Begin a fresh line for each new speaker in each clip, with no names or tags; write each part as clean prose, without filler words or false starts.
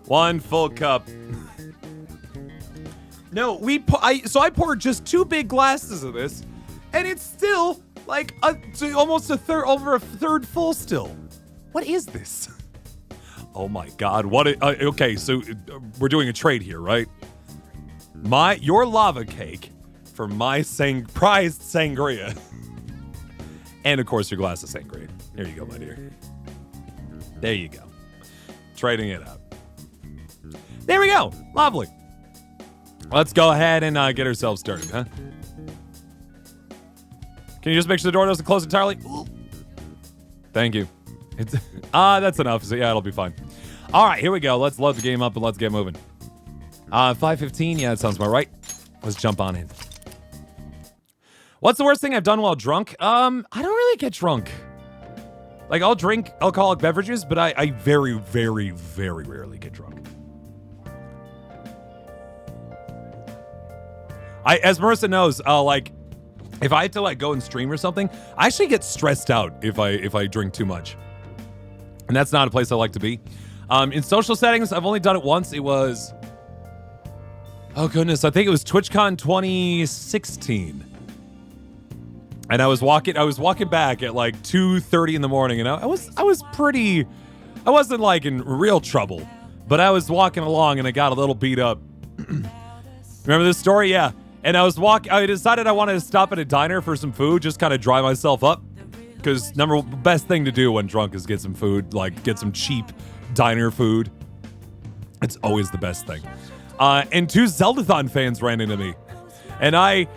1 full cup. No, so I poured just 2 big glasses of this, and it's still like almost over a third full still. What is this? Oh my God! Okay, so we're doing a trade here, right? Your lava cake for my prized sangria, and of course your glass of sangria. Here you go, my dear. There you go. Trading it out. There we go. Lovely. Let's go ahead and get ourselves started, huh? Can you just make sure the door doesn't close entirely? Thank you. That's enough. So yeah, it'll be fine. All right, here we go. Let's load the game up and let's get moving. 5:15. Yeah, that sounds about right. Let's jump on in. What's the worst thing I've done while drunk? I don't really get drunk. Like, I'll drink alcoholic beverages, but I very, very, very rarely get drunk. As Marissa knows, like, if I have to like go and stream or something, I actually get stressed out if I drink too much, and that's not a place I like to be. In social settings, I've only done it once. It was, oh goodness, I think it was TwitchCon 2016, and I was walking back at like 2:30 in the morning, and I wasn't like in real trouble, but I was walking along and I got a little beat up. Remember this story? Yeah. And I decided I wanted to stop at a diner for some food, just kind of dry myself up. Because best thing to do when drunk is get some food, like get some cheap diner food. It's always the best thing. And 2 Zeldathon fans ran into me. And I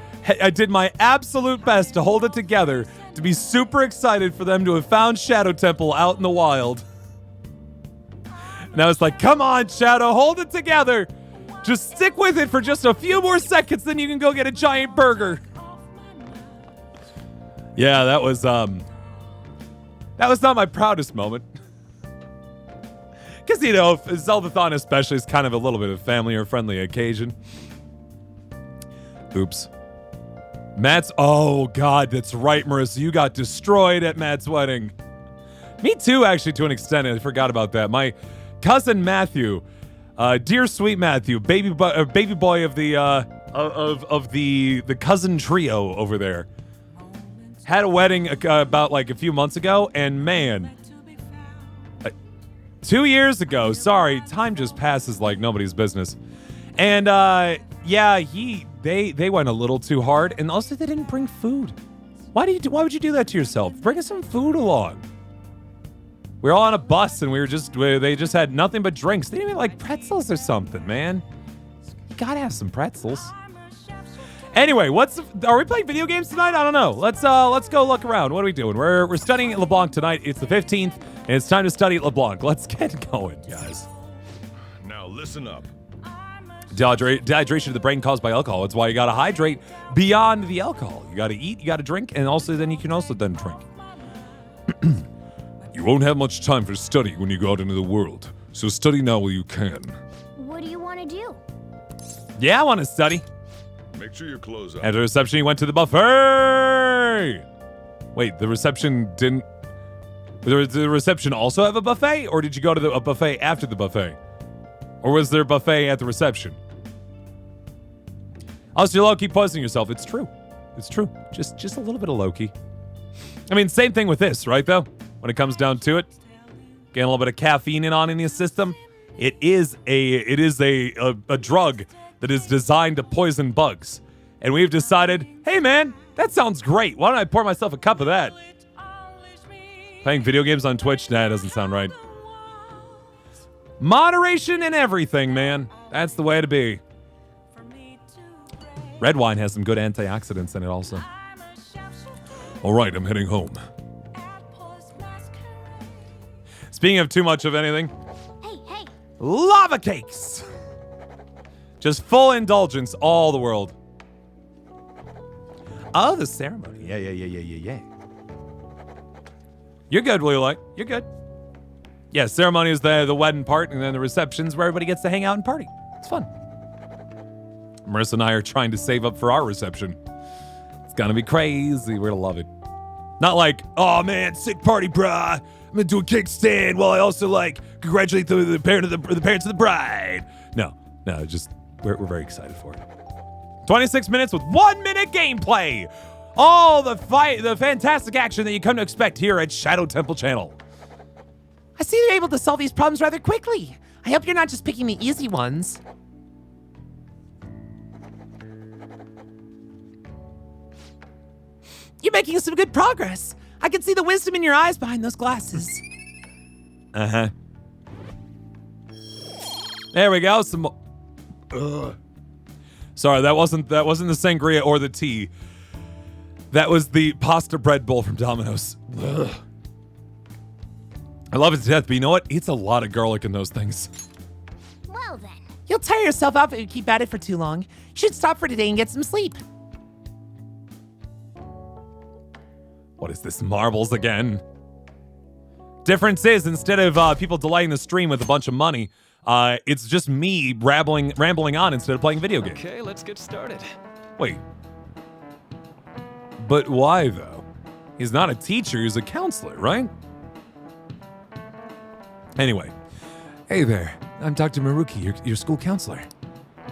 did my absolute best to hold it together, to be super excited for them to have found Shadow Temple out in the wild. And I was like, come on, Shadow, hold it together. Just stick with it for just a few more seconds, then you can go get a giant burger. Yeah, that was not my proudest moment. Because, you know, Zeldathon especially is kind of a little bit of family or friendly occasion. Oops. Oh God, that's right, Marissa. You got destroyed at Matt's wedding. Me too, actually, to an extent. I forgot about that. My cousin Matthew, dear sweet Matthew, baby boy of the cousin trio over there, had a wedding about like a few months ago, and man, 2 years ago. Sorry, time just passes like nobody's business. And yeah, they went a little too hard, and also they didn't bring food. Why would you do that to yourself? Bring us some food along. We were all on a bus, and they just had nothing but drinks. They didn't even like pretzels or something, man. You gotta have some pretzels. Anyway, are we playing video games tonight? I don't know. Let's go look around. What are we doing? We're studying at LeBlanc tonight. It's the 15th, and it's time to study at LeBlanc. Let's get going, guys.
Now listen up.
Dehydration of the brain caused by alcohol. That's why you gotta hydrate beyond the alcohol. You gotta eat, you gotta drink, and also then you can also then drink.
You won't have much time for study when you go out into the world, so study now while you can.
What do you want to do?
Yeah, I want to study.
Make sure your clothes are.
At the reception, you went to the buffet. Wait, the reception didn't... Did the reception also have a buffet? Or did you go to a buffet after the buffet? Or was there a buffet at the reception? Also, you're low-key poisoning yourself. It's true. It's true. Just a little bit of low-key. I mean, same thing with this, right, though? When it comes down to it, getting a little bit of caffeine in the system, it is a drug that is designed to poison bugs. And we've decided, hey man, that sounds great. Why don't I pour myself a cup of that? Playing video games on Twitch? Nah, it doesn't sound right. Moderation in everything, man. That's the way to be. Red wine has some good antioxidants in it also.
All right, I'm heading home.
Speaking of too much of anything,
Hey.
lava cakes. Just full indulgence all the world. Oh, the ceremony. Yeah. You're good, Blue Light. You're good. Yeah, ceremony is the wedding part, and then the reception's where everybody gets to hang out and party. It's fun. Marissa and I are trying to save up for our reception. It's gonna be crazy. We're gonna love it. Not like, oh man, sick party, brah. gonna do a kickstand while I also like congratulate the parents of the bride. No, just we're very excited for it. 26 minutes with 1 minute gameplay. All the fantastic action that you come to expect here at Shadow Temple Channel.
I see you're able to solve these problems rather quickly. I hope you're not just picking the easy ones. You're making some good progress. I can see the wisdom in your eyes behind those glasses.
Uh-huh. There we go. Some more. Ugh. Sorry, that wasn't the sangria or the tea. That was the pasta bread bowl from Domino's. Ugh. I love it to death, but you know what? It's a lot of garlic in those things.
Well then.
You'll tire yourself out if you keep at it for too long. You should stop for today and get some sleep.
What is this, marbles again? Difference is, instead of people delaying the stream with a bunch of money, it's just me rambling on instead of playing video games.
Okay, let's get started.
Wait. But why, though? He's not a teacher, he's a counselor, right? Anyway. Hey there, I'm Dr. Maruki, your school counselor.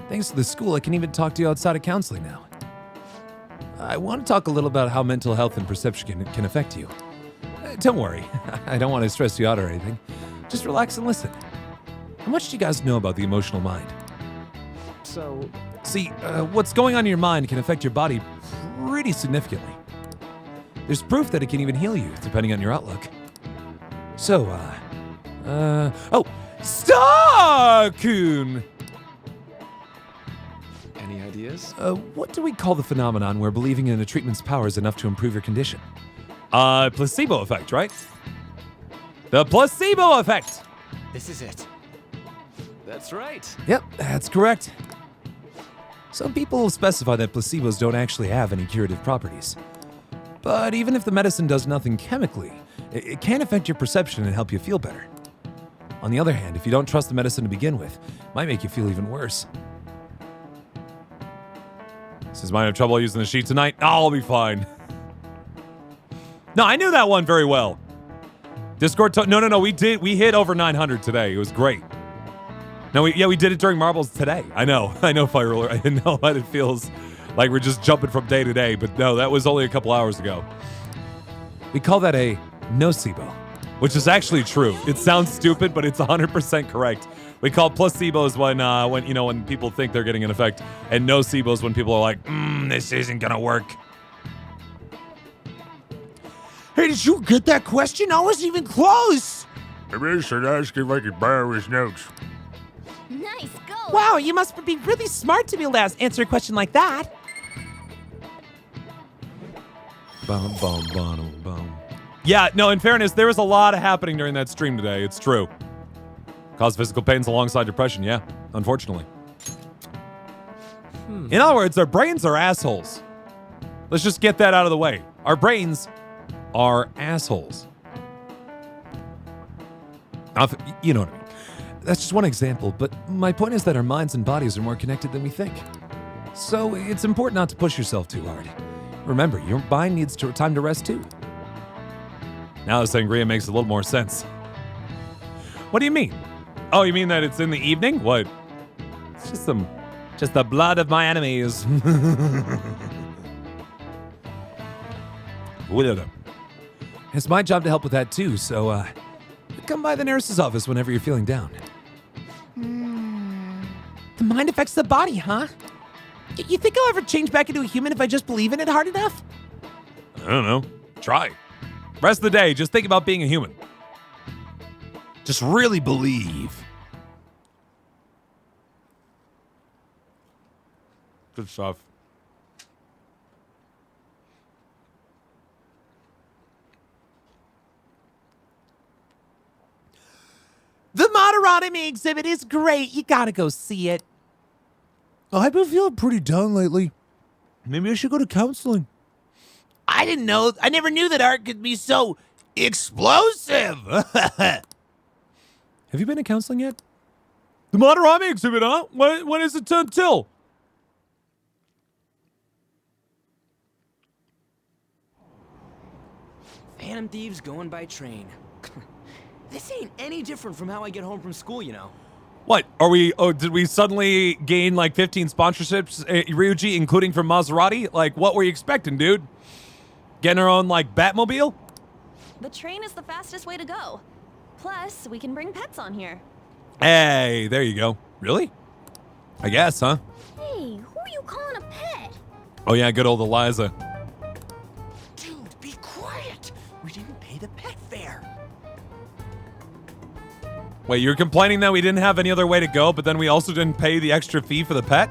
Thanks to the school, I can even talk to you outside of counseling now. I want to talk a little about how mental health and perception can affect you. Don't worry, I don't want to stress you out or anything. Just relax and listen. How much do you guys know about the emotional mind?
So,
See, what's going on in your mind can affect your body pretty significantly. There's proof that it can even heal you, depending on your outlook. So, Star-kun!
any ideas?
What do we call the phenomenon where believing in a treatment's power is enough to improve your condition? Placebo effect, right? The placebo effect!
This is it. That's right.
Yep, that's correct. Some people will specify that placebos don't actually have any curative properties. But even if the medicine does nothing chemically, it can affect your perception and help you feel better. On the other hand, if you don't trust the medicine to begin with, it might make you feel even worse. Since might have trouble using the sheet tonight, I'll be fine. No, I knew that one very well. Discord, no, we hit over 900 today. It was great. No, we did it during Marbles today. I know, Fire Roller. I know what it feels like we're just jumping from day to day, but no, that was only a couple hours ago. We call that a nocebo, which is actually true. It sounds stupid, but it's 100% correct. We call placebos when people think they're getting an effect, and nocebos when people are like, this isn't gonna work.
Hey, did you get that question? I wasn't even close.
Maybe I should ask if I could borrow his notes.
Nice go.
Wow, you must be really smart to be able to answer a question like that.
Bum, bum, bum, bum. Yeah, no, in fairness, there was a lot happening during that stream today. It's true. Cause physical pains alongside depression, yeah, unfortunately. In other words, our brains are assholes. Let's just get that out of the way. Our brains are assholes. You know what I mean. That's just one example, but my point is that our minds and bodies are more connected than we think. So it's important not to push yourself too hard. Remember, your mind needs time to rest too. Now the sangria makes a little more sense. What do you mean? Oh, you mean that it's in the evening? What? It's just the blood of my enemies. It's my job to help with that too, so come by the nurse's office whenever you're feeling down.
The mind affects the body, huh? You think I'll ever change back into a human if I just believe in it hard enough?
I don't know. Try. Rest of the day, just think about being a human. Just really believe. Good stuff.
The Moderotomy exhibit is great. You gotta go see it.
I've been feeling pretty down lately. Maybe I should go to counseling.
I never knew that art could be so explosive.
Have you been to counseling yet? The Moderotomy exhibit, huh? When is it until?
Phantom thieves going by train.
This ain't any different from how I get home from school, you know.
What are we? Oh, did we suddenly gain like 15 sponsorships, Ryuji, including from Maserati? Like, what were you expecting, dude? Getting our own like Batmobile?
The train is the fastest way to go. Plus, we can bring pets on here.
Hey, there you go. Really? I guess, huh?
Hey, who are you calling a pet?
Oh yeah, good old Eliza.
Dude, be quiet. We didn't pay the pet fare.
Wait, you're complaining that we didn't have any other way to go, but then we also didn't pay the extra fee for the pet?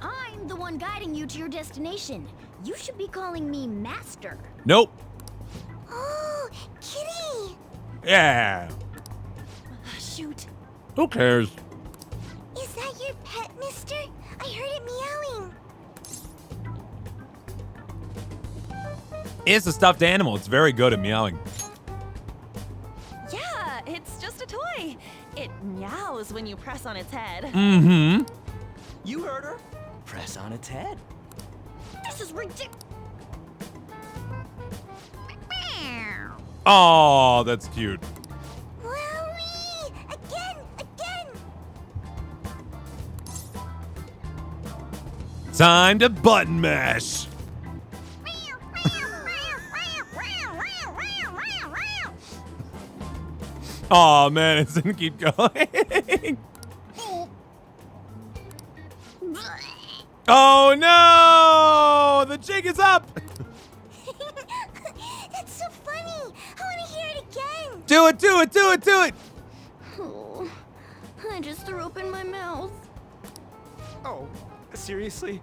I'm the one guiding you to your destination. You should be calling me Master.
Nope.
Oh, kitty!
Yeah.
Shoot.
Who cares?
Is that your pet, mister? I heard it meowing.
It's a stuffed animal. It's very good at meowing.
Yeah, it's just a toy. It meows when you press on its head.
Mm-hmm.
You heard her. Press on its head.
This is ridiculous.
Oh, that's cute.
Wowie! Again!
Time to button mash. Oh man, it didn't keep going. Oh no! The jig is up.
It's so funny. I want to hear it again.
Do it! Do it! Do it! Do it!
Oh, I just threw up in my mouth.
Oh, seriously?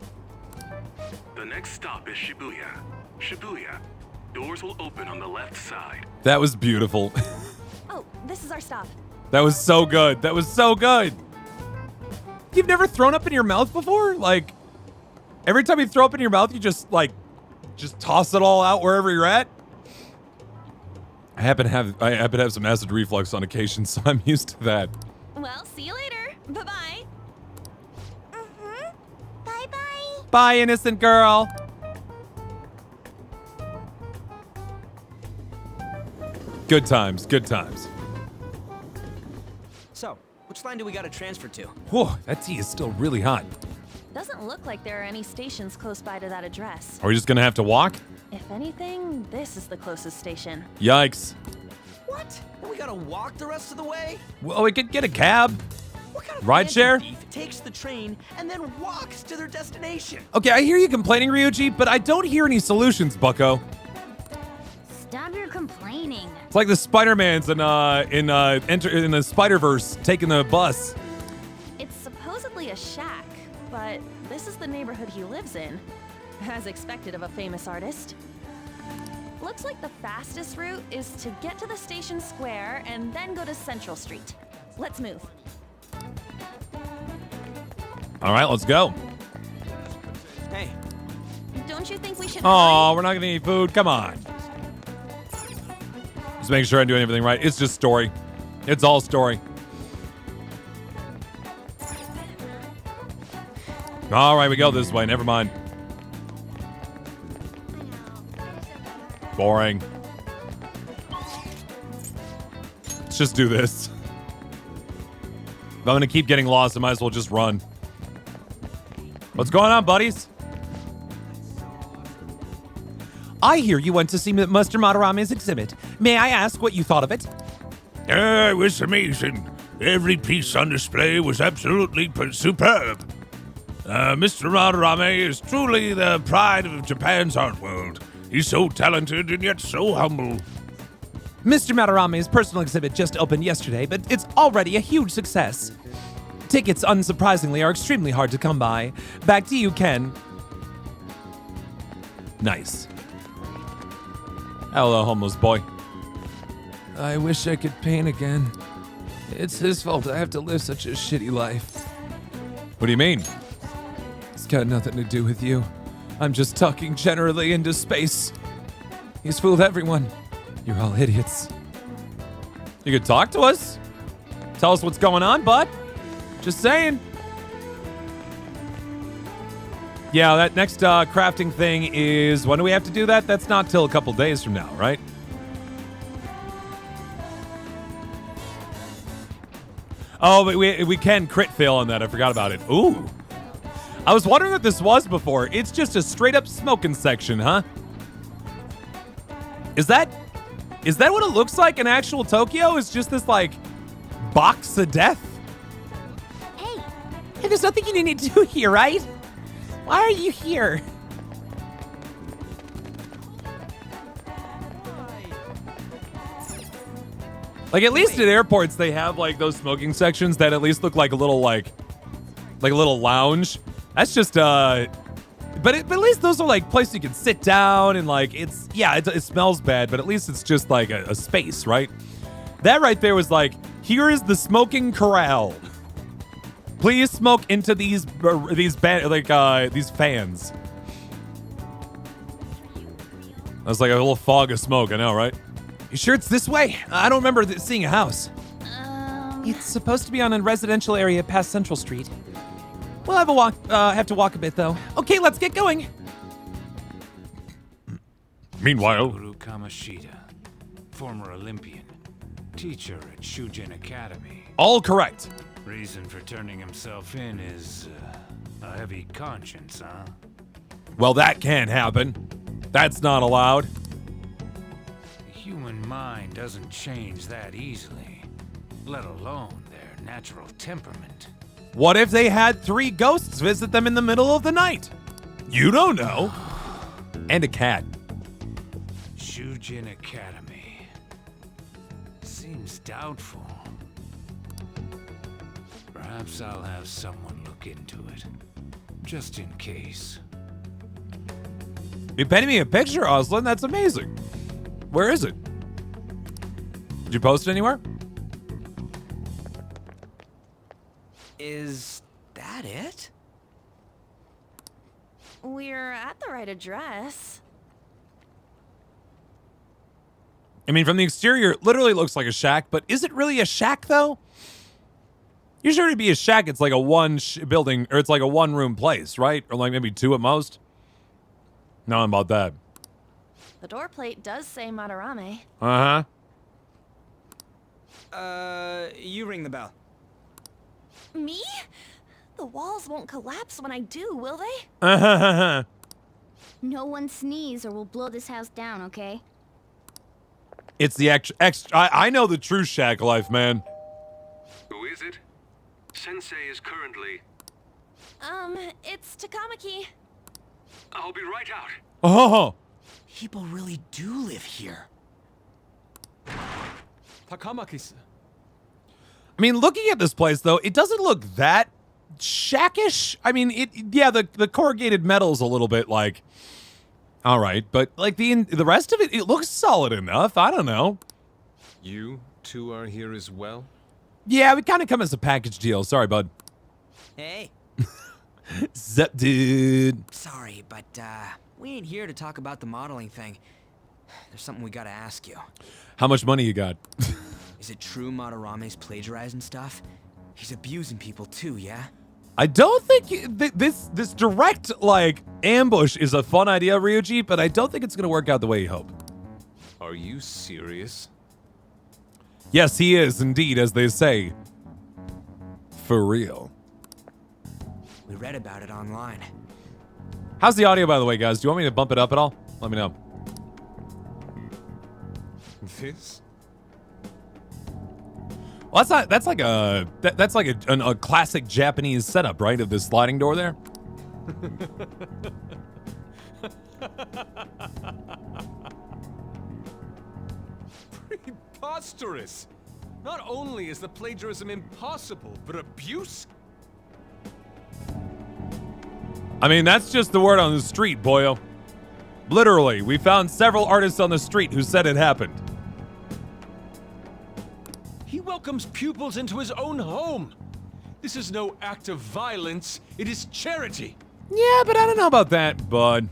The next stop is Shibuya. Shibuya. Doors will open on the left side.
That was beautiful.
Oh, this is our stop.
That was so good. That was so good. You've never thrown up in your mouth before? Like, every time you throw up in your mouth, you just toss it all out wherever you're at? I happen to have some acid reflux on occasion, so I'm used to that.
Well, see you later. Bye-bye.
Bye-bye.
Bye, innocent girl. Good times, good times.
So, which line do we gotta transfer to?
Whoa, that tea is still really hot.
Doesn't look like there are any stations close by to that address.
Are we just gonna have to walk?
If anything, this is the closest station.
Yikes.
What? And we gotta walk the rest of the way?
Well, we could get a cab.
What kind of
Rideshare?
phantom thief takes the train and then walks to their destination?
Okay, I hear you complaining, Ryuji, but I don't hear any solutions, bucko.
Stop your complaining.
It's like the Spider-Mans in the Spider-Verse taking the bus.
It's supposedly a shack, but this is the neighborhood he lives in, as expected of a famous artist. Looks like the fastest route is to get to the station square and then go to Central Street. Let's move.
All right, let's go.
Hey,
Don't you think we should
Oh, we're not gonna eat food. Come on. Just making sure I'm doing everything right. It's just story. It's all story. All right, we go this way. Never mind. Boring. Let's just do this. If I'm gonna keep getting lost, I might as well just run. What's going on, buddies?
I hear you went to see Mr. Madarame's exhibit. May I ask what you thought of it?
It was amazing. Every piece on display was absolutely superb. Mr. Madarame is truly the pride of Japan's art world. He's so talented and yet so humble.
Mr. Madarame's personal exhibit just opened yesterday, but it's already a huge success. Tickets, unsurprisingly, are extremely hard to come by. Back to you, Ken.
Nice. Hello, homeless boy.
I wish I could paint again. It's his fault I have to live such a shitty life.
What do you mean?
It's got nothing to do with you. I'm just talking generally into space. He's fooled everyone. You're all idiots.
You could talk to us. Tell us what's going on, bud. Just saying. Yeah, that next crafting thing is... When do we have to do that? That's not till a couple days from now, right? Oh, but we can crit fail on that. I forgot about it. Ooh. I was wondering what this was before. It's just a straight up smoking section, huh? Is that what it looks like in actual Tokyo? Is just this like box of death?
Hey,
Hey, there's nothing you need to do here, right? Why are you here?
Like at least at airports they have like those smoking sections that at least look like a little like a little lounge. That's just but at least those are like places you can sit down and like it smells bad, but at least it's just like a space, right? That right there was like, here is the smoking corral. Please smoke into these fans. That was like a little fog of smoke, I know, right? You sure it's this way? I don't remember seeing a house.
It's supposed to be on a residential area past Central Street. We'll have to walk a bit though. Okay, let's get going.
Meanwhile,
Guru Kamashita, former Olympian, teacher at Shujin Academy.
all correct.
Reason for turning himself in is a heavy conscience, huh?
Well, that can't happen. That's not allowed.
The human mind doesn't change that easily, let alone their natural temperament.
What if they had 3 ghosts visit them in the middle of the night? You don't know. And a cat.
Shujin Academy. Seems doubtful. Perhaps I'll have someone look into it, just in case.
You painted me a picture, Oslin. That's amazing. Where is it? Did you post it anywhere?
Is that it?
We're at the right address.
I mean, from the exterior, it literally looks like a shack, but is it really a shack, though? Usually it'd be a shack, it's like a building, or it's like a one-room place, right? Or like maybe 2 at most. No, about that.
The door plate does say Madarame.
Uh-huh.
You ring the bell.
Me? The walls won't collapse when I do, will they?
Uh-huh.
no one sneeze or we'll blow this house down, okay?
It's the extra. I know the true shack life, man.
Who is it? Sensei is currently...
It's Takamaki.
I'll be right out.
Oh.
People really do live here.
Takamaki.
I mean, looking at this place, though, it doesn't look that shackish. I mean, the corrugated metal's a little bit like, all right, but like the rest of it, it looks solid enough. I don't know.
You two are here as well?
Yeah, we kind of come as a package deal. Sorry, bud.
Hey,
Zup, dude.
sorry, but we ain't here to talk about the modeling thing. There's something we gotta ask you.
How much money you got?
Is it true Madarame's plagiarizing stuff? He's abusing people too, yeah?
I don't think this direct like ambush is a fun idea, Ryuji, but I don't think it's gonna work out the way you hope.
Are you serious?
Yes, he is indeed, as they say. For real.
We read about it online.
How's the audio, by the way, guys? Do you want me to bump it up at all? Let me know.
This?
Well, that's like a classic Japanese setup, right? Of this sliding door there.
Preposterous! Not only is the plagiarism impossible, but abuse?
I mean, that's just the word on the street, boyo. Literally, we found several artists on the street who said it happened.
He welcomes pupils into his own home. This is no act of violence, it is charity.
Yeah, but I don't know about that, bud.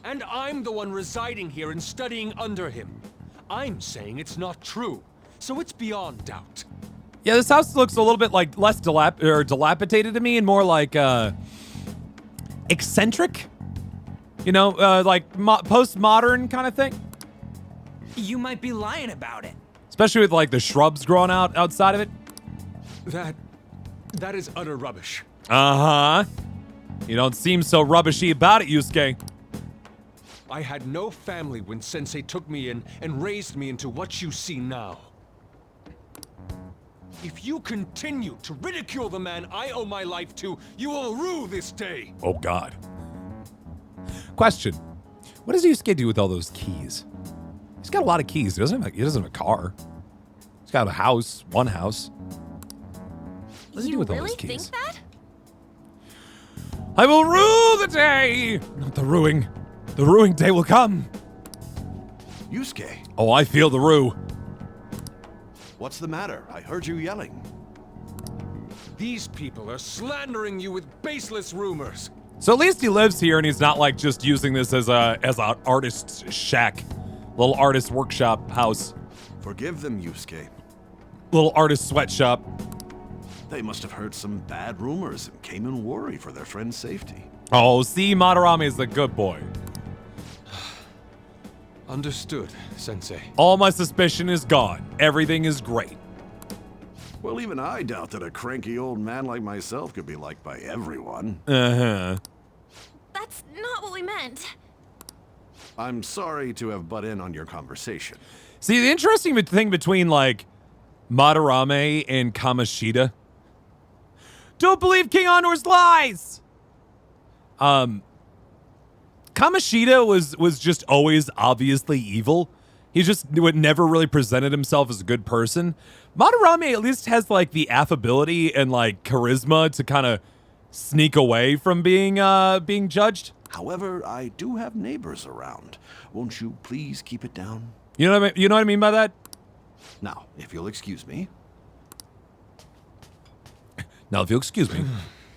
And I'm the one residing here and studying under him. I'm saying it's not true, so it's beyond doubt.
Yeah, this house looks a little bit like less dilapidated to me and more like eccentric. You know, like postmodern kind of thing.
You might be lying about it.
Especially with like the shrubs growing outside of it.
That is utter rubbish.
Uh-huh. You don't seem so rubbishy about it, Yusuke.
I had no family when Sensei took me in and raised me into what you see now. If you continue to ridicule the man I owe my life to, you will rue this day.
Oh, God. Question. What does Yusuke do with all those keys? He's got a lot of keys. He doesn't have a car. He's got a house, one house. What does he do with all those keys?
You really think that?
I will rue the day! Not the ruing. The ruing day will come.
Yusuke,
Oh, I feel the rue.
what's the matter? I heard you yelling.
These people are slandering you with baseless rumors.
So at least he lives here and he's not like just using this as an artist's shack. Little artist workshop house.
Forgive them, Yusuke.
Little artist sweatshop.
They must have heard some bad rumors and came in worry for their friend's safety.
Oh, see, Madarame is the good boy.
Understood, Sensei.
All my suspicion is gone. Everything is great.
Well, even I doubt that a cranky old man like myself could be liked by everyone.
Uh-huh.
That's not what we meant.
I'm sorry to have butt in on your conversation.
See, the interesting thing between, like, Madarame and Kamoshida. Don't believe King Honor's lies! Kamoshida was just always obviously evil. He just never really presented himself as a good person. Madarame at least has, like, the affability and, like, charisma to kind of sneak away from being judged.
However, I do have neighbors around. Won't you please keep it down?
You know what I mean? You know what I mean by that?
Now, if you'll excuse me.
Now, if you'll excuse me,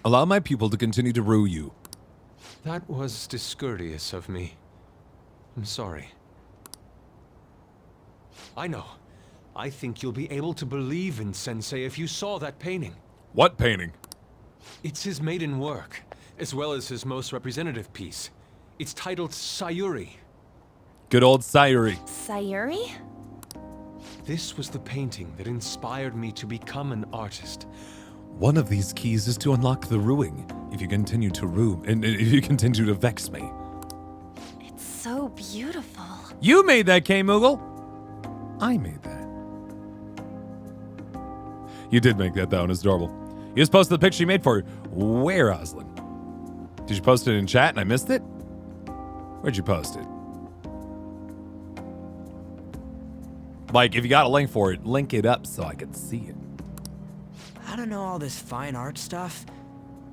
allow my pupil to continue to rue you.
That was discourteous of me. I'm sorry. I know. I think you'll be able to believe in Sensei if you saw that painting.
What painting?
It's his maiden work, as well as his most representative piece. It's titled Sayuri.
Good old Sayuri.
Sayuri?
This was the painting that inspired me to become an artist.
One of these keys is to unlock the ruing. If you continue to rue, and if you continue to vex me.
It's so beautiful.
You made that, K-Moogle. I made that. You did make that, though, and it's adorable. You just posted the picture you made for where, Oslin? Did you post it in chat and I missed it? Where'd you post it? Like, if you got a link for it, link it up so I can see it.
I don't know all this fine art stuff,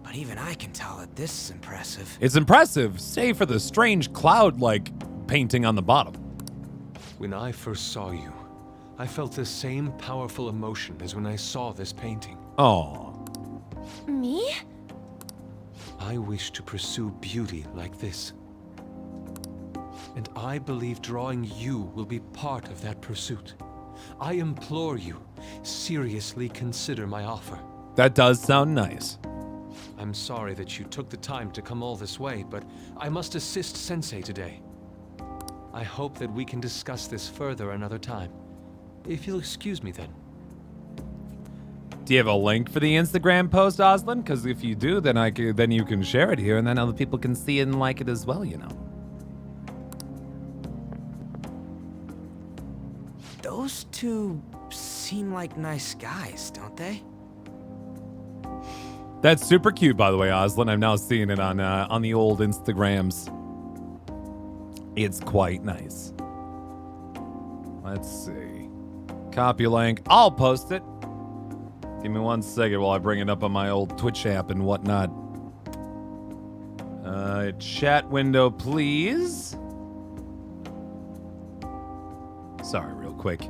but even I can tell that this is impressive.
It's impressive, save for the strange cloud-like painting on the bottom.
When I first saw you, I felt the same powerful emotion as when I saw this painting.
Aww.
Me?
I wish to pursue beauty like this. And I believe drawing you will be part of that pursuit. I implore you, seriously consider my offer.
That does sound nice.
I'm sorry that you took the time to come all this way, but I must assist Sensei today. I hope that we can discuss this further another time. If you'll excuse me then.
Do you have a link for the Instagram post, Oslin? Because if you do, then then you can share it here, and then other people can see it and like it as well, you know.
Those two seem like nice guys, don't they?
That's super cute, by the way, Oslin. I'm now seeing it on the old Instagrams. It's quite nice. Let's see. Copy link. I'll post it. Give me 1 second while I bring it up on my old Twitch app and whatnot. Chat window, please. Sorry, real quick.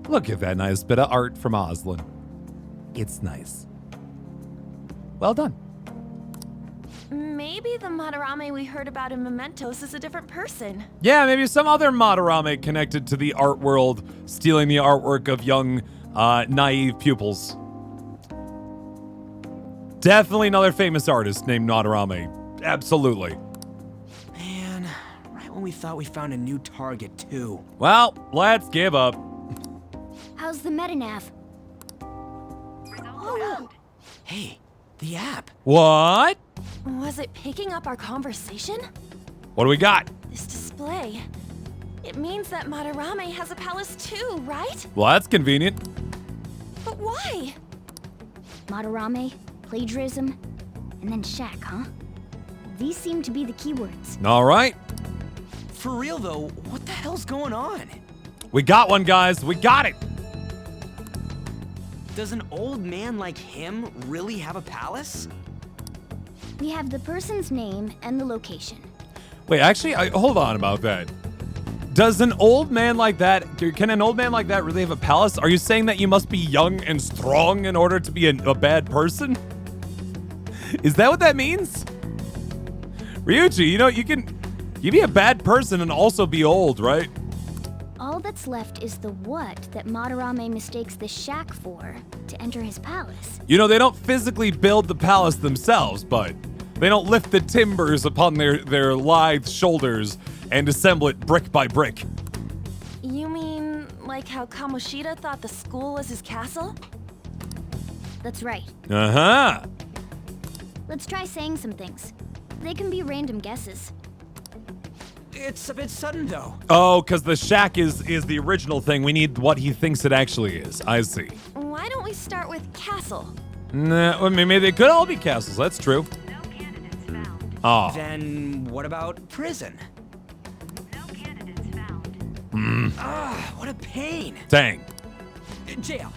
Look at that nice bit of art from Oslin. It's nice. Well done.
Maybe the Madarame we heard about in Mementos is a different person.
Yeah, maybe some other Madarame connected to the art world, stealing the artwork of young, naive pupils. Definitely another famous artist named Madarame. Absolutely.
Man, right when we thought we found a new target, too.
Well, let's give up.
How's the metanav?
Whoa!
Hey, the app.
What?
Was it picking up our conversation?
What do we got?
This display. It means that Madarame has a palace too, right?
Well, that's convenient.
But why?
Madarame, plagiarism, and then shack, huh? These seem to be the keywords.
All right.
For real though, what the hell's going on?
We got one, guys. We got it.
Does an old man like him really have a palace?
We have the person's name and the location.
Wait, actually, hold on about that. Does an old man like that, can an old man like that really have a palace? Are you saying that you must be young and strong in order to be a bad person? Is that what that means? Ryuichi, you know, you can be a bad person and also be old, right?
All that's left is the what that Madarame mistakes the shack for to enter his palace.
You know, they don't physically build the palace themselves, but they don't lift the timbers upon their lithe shoulders and assemble it brick by brick.
You mean like how Kamoshida thought the school was his castle?
That's right.
Uh-huh.
Let's try saying some things. They can be random guesses.
It's a bit sudden though.
Oh, because the shack is the original thing. We need what he thinks it actually is. I see.
Why don't we start with castle?
Nah, I mean, maybe they could all be castles. That's true.
No candidates found.
Oh.
Then what about prison?
No candidates found.
Ah, what a pain.
Dang.
Jail,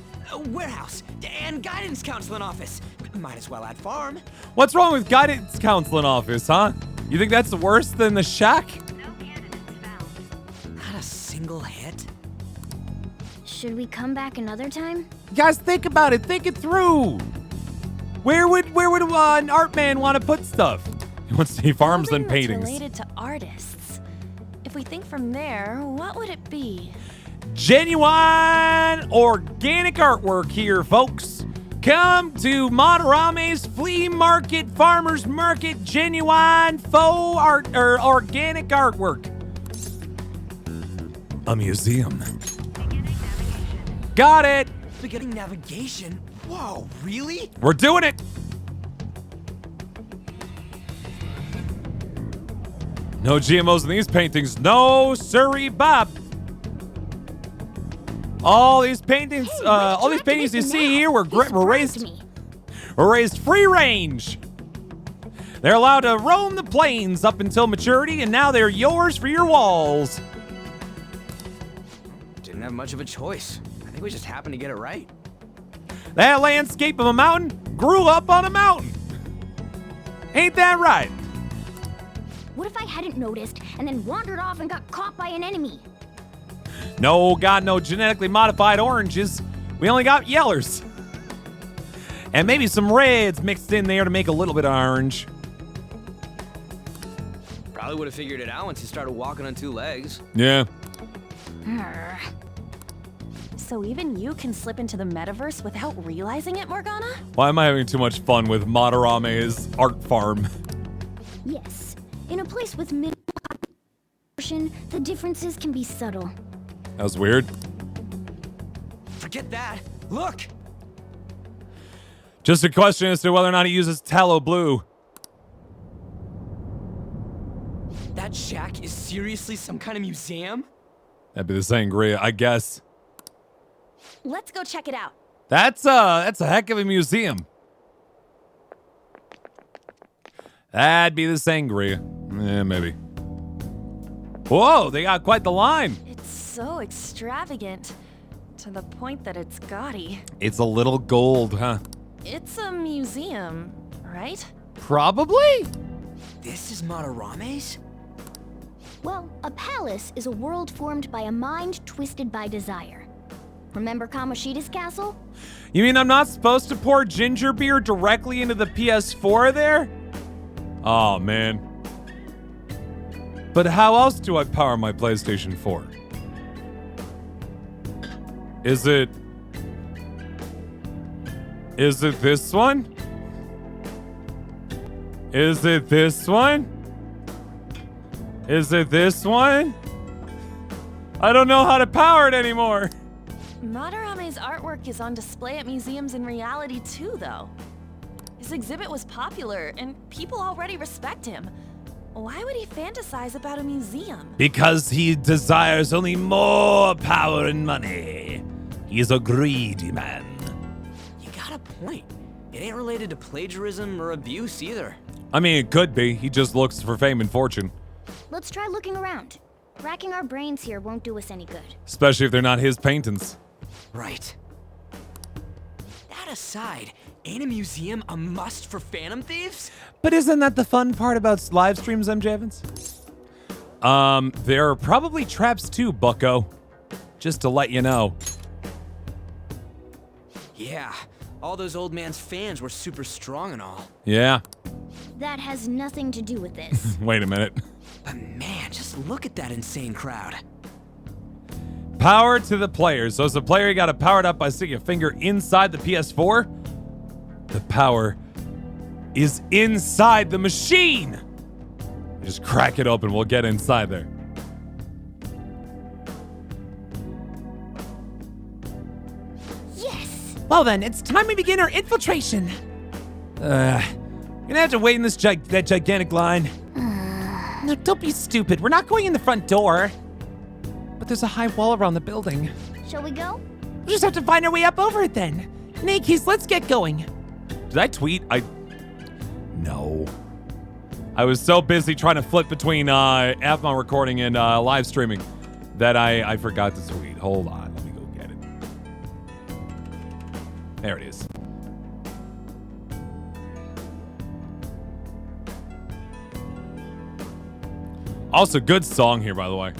warehouse, and guidance counseling office. Might as well add farm.
What's wrong with guidance counseling office, huh? You think that's worse than the shack?
No candidates found.
Not a single hit.
Should we come back another time?
Guys, think about it. Think it through. Where would an art man want to put stuff? He farms
Building
and
that's
paintings.
related to artists. If we think from there, what would it be?
Genuine organic artwork here, folks. Come to Madarame's Flea Market, Farmer's Market, genuine faux art or organic artwork. A museum.
Beginning navigation.
Got it.
Beginning navigation? Whoa, really?
We're doing it. No GMOs in these paintings. No, sorry, Bob. All these paintings,
Hey,
all
which
these paintings you
direction
see
now?
here were
You surprised
raised.
me.
Were raised free range. They're allowed to roam the plains up until maturity, and now they're yours for your walls.
Didn't have much of a choice. I think we just happened to get it right.
That landscape of a mountain grew up on a mountain. Ain't that right?
What if I hadn't noticed and then wandered off and got caught by an enemy?
No, got no genetically modified oranges. We only got yellers. And maybe some reds mixed in there to make a little bit of orange.
Probably would have figured it out once you started walking on two legs.
Yeah.
Arr. So even you can slip into the metaverse without realizing it, Morgana?
Why am I having too much fun with Madarame's art farm?
Yes. In a place with minimal population, the differences can be subtle.
That was weird.
Forget that. Look!
Just a question as to whether or not he uses tallow blue.
That shack is seriously some kind of museum?
That'd be the sangria, I guess.
Let's go check it out.
That's a heck of a museum. That'd be the sangria. Yeah, maybe. Whoa, they got quite the line.
It's so extravagant, to the point that it's gaudy.
It's a little gold, huh?
It's a museum, right?
Probably.
This is Madarame's?
Well, a palace is a world formed by a mind twisted by desire. Remember Kamoshida's castle?
You mean I'm not supposed to pour ginger beer directly into the PS4 there? Oh, man. But how else do I power my PlayStation 4? Is it this one? Is it this one? Is it this one? I don't know how to power it anymore.
Madarame's artwork is on display at museums in reality too, though. His exhibit was popular, and people already respect him. Why would he fantasize about a museum?
Because he desires only more power and money. He is a greedy man.
You got a point. It ain't related to plagiarism or abuse either.
I mean, it could be. He just looks for fame and fortune.
Let's try looking around. Racking our brains here won't do us any good.
Especially if they're not his paintings.
Right. That aside, ain't a museum a must for Phantom Thieves?
But isn't that the fun part about live streams, MJ Evans?
There are probably traps too, bucko. Just to let you know.
Yeah, all those old man's fans were super strong and all.
Yeah.
That has nothing to do with this.
Wait a minute.
But man, just look at that insane crowd.
Power to the player. So as a player, you got to power it up by sticking a finger inside the PS4. The power is inside the machine. Just crack it open. We'll get inside there.
Yes!
Well then, it's time we begin our infiltration. Gonna have to wait in that gigantic line. No, don't be stupid. We're not going in the front door. But there's a high wall around the building.
Shall we go?
We'll just have to find our way up over it then. Nakes, let's get going.
Did I tweet? No. I was so busy trying to flip between AFMON recording and live streaming that I forgot to tweet. Hold on. Let me go get it. There it is. Also, good song here, by the way.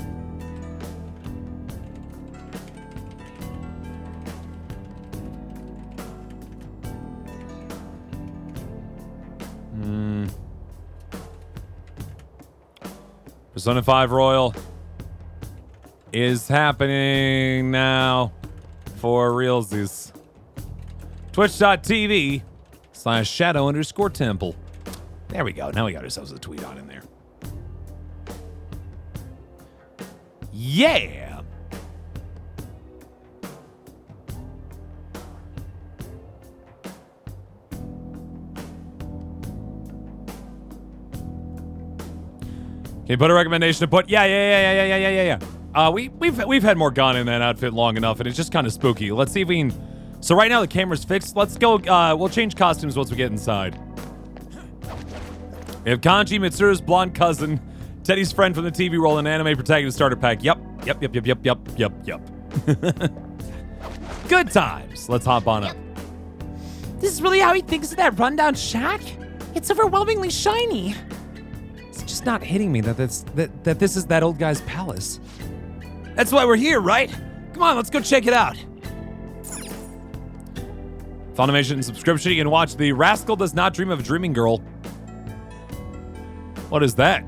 Persona 5 Royal is happening now for realsies. Twitch.tv/Shado_Temple. There we go. Now we got ourselves a tweet on in there. Yeah! Can you put a recommendation to put? Yeah. We've had Morgana in that outfit long enough, and it's just kind of spooky. Let's see if we can. So right now the camera's fixed. Let's go. We'll change costumes once we get inside. We have Kanji, Mitsuru's blonde cousin, Teddy's friend from the TV role, and anime protagonist starter pack. Yep. Good times. Let's hop on up.
This is really how he thinks of that rundown shack? It's overwhelmingly shiny. It's just not hitting me that this is that old guy's palace.
That's why we're here, right? Come on, let's go check it out. Funimation subscription, you can watch The Rascal Does Not Dream of a Dreaming Girl. What is that?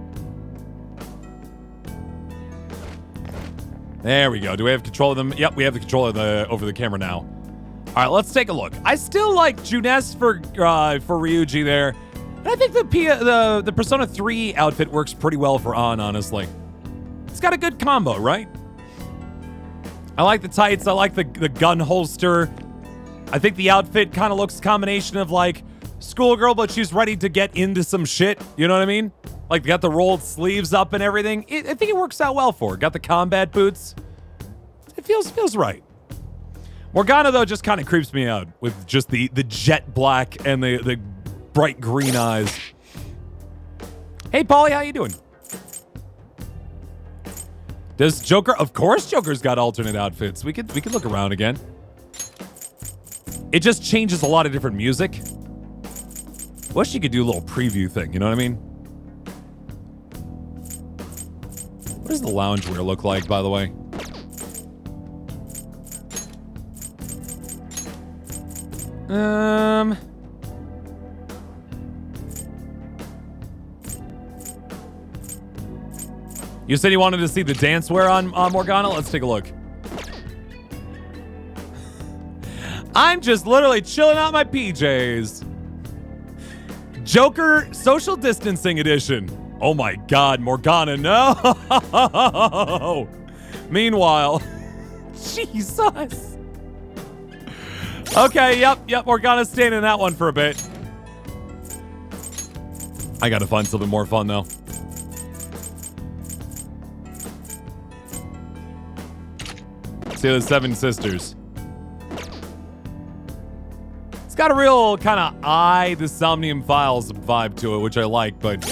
There we go. Do we have control of them? Yep, we have the control of over the camera now. All right, let's take a look. I still like Junes for Ryuji there. And I think the Persona 3 outfit works pretty well for An, honestly. It's got a good combo, right? I like the tights. I like the gun holster. I think the outfit kind of looks a combination of like schoolgirl, but she's ready to get into some shit. You know what I mean? Like, got the rolled sleeves up and everything. I think it works out well for her. Got the combat boots. It feels right. Morgana, though, just kind of creeps me out with just the jet black and the bright green eyes. Hey, Paulie, how you doing? Does Joker? Of course Joker's got alternate outfits. We could look around again. It just changes a lot of different music. Wish you could do a little preview thing, you know what I mean? What does the loungewear look like, by the way? You said you wanted to see the dance wear on Morgana? Let's take a look. I'm just literally chilling out my PJs. Joker Social Distancing Edition. Oh my God, Morgana, no! Meanwhile, Jesus. Okay, yep. We're gonna stand in that one for a bit. I gotta find something more fun, though. See the Seven Sisters. It's got a real kind of the Somnium Files vibe to it, which I like, but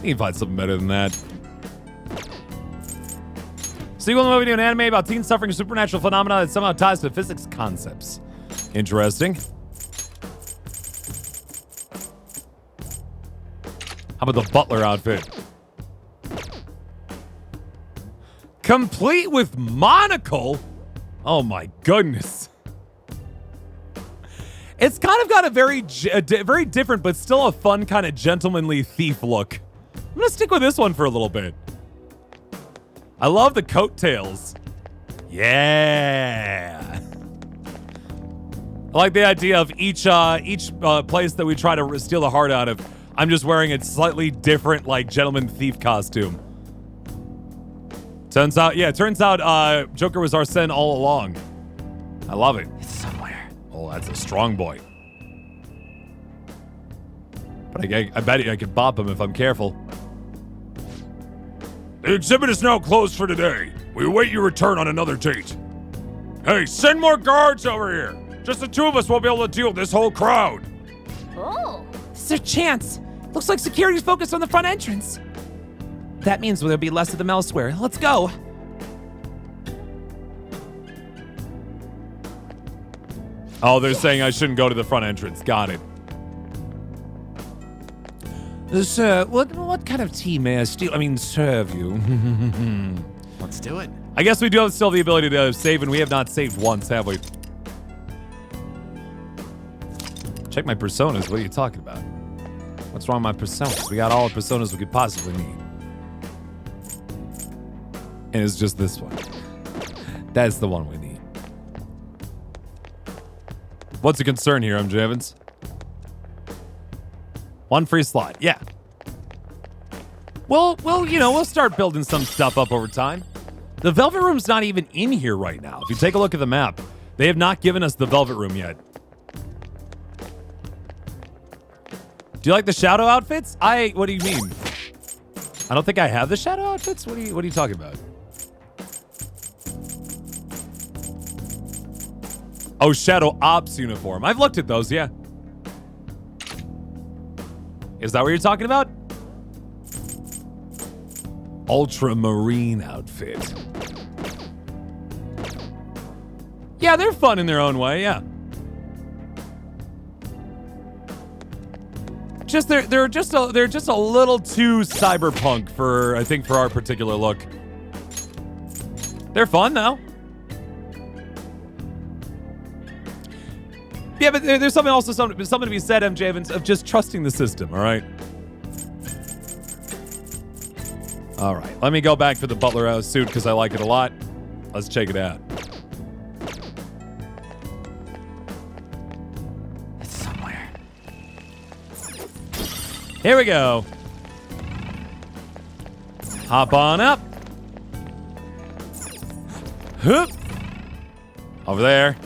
you can find something better than that. Sequel to the movie to an anime about teens suffering supernatural phenomena that somehow ties to physics concepts. Interesting. How about the butler outfit? Complete with monocle? Oh my goodness. It's kind of got a very different, but still a fun kind of gentlemanly thief look. I'm gonna stick with this one for a little bit. I love the coattails. Yeah. I like the idea of each place that we try to steal the heart out of. I'm just wearing a slightly different, like, gentleman thief costume. Turns out Joker was Arsene all along. I love it.
It's somewhere.
Oh, that's a strong boy. But I bet I could bop him if I'm careful.
The exhibit is now closed for today. We await your return on another date. Hey, send more guards over here. Just the two of us won't be able to deal with this whole crowd.
Oh.
This is our chance. Looks like security's focused on the front entrance. That means there'll be less of them elsewhere. Let's go.
Oh, they're saying I shouldn't go to the front entrance. Got it.
Sir, what kind of tea may I serve you?
Let's do it.
I guess we do have still the ability to save, and we have not saved once, have we? Check my personas. What are you talking about? What's wrong with my personas? We got all the personas we could possibly need. And it's just this one. That's the one we need. What's the concern here, MJ Evans? One free slot. Yeah. Well, we'll start building some stuff up over time. The Velvet Room's not even in here right now. If you take a look at the map, they have not given us the Velvet Room yet. Do you like the Shadow outfits? What do you mean? I don't think I have the Shadow outfits. What are you talking about? Oh, Shadow Ops uniform. I've looked at those, yeah. Is that what you're talking about? Ultramarine outfit. Yeah, they're fun in their own way, yeah. They're just a little too cyberpunk for our particular look. They're fun though. Yeah, but there's something to be said, MJ Evans, of just trusting the system, all right? All right, let me go back for the butler suit because I like it a lot. Let's check it out.
It's somewhere.
Here we go. Hop on up. Hoop. Over there.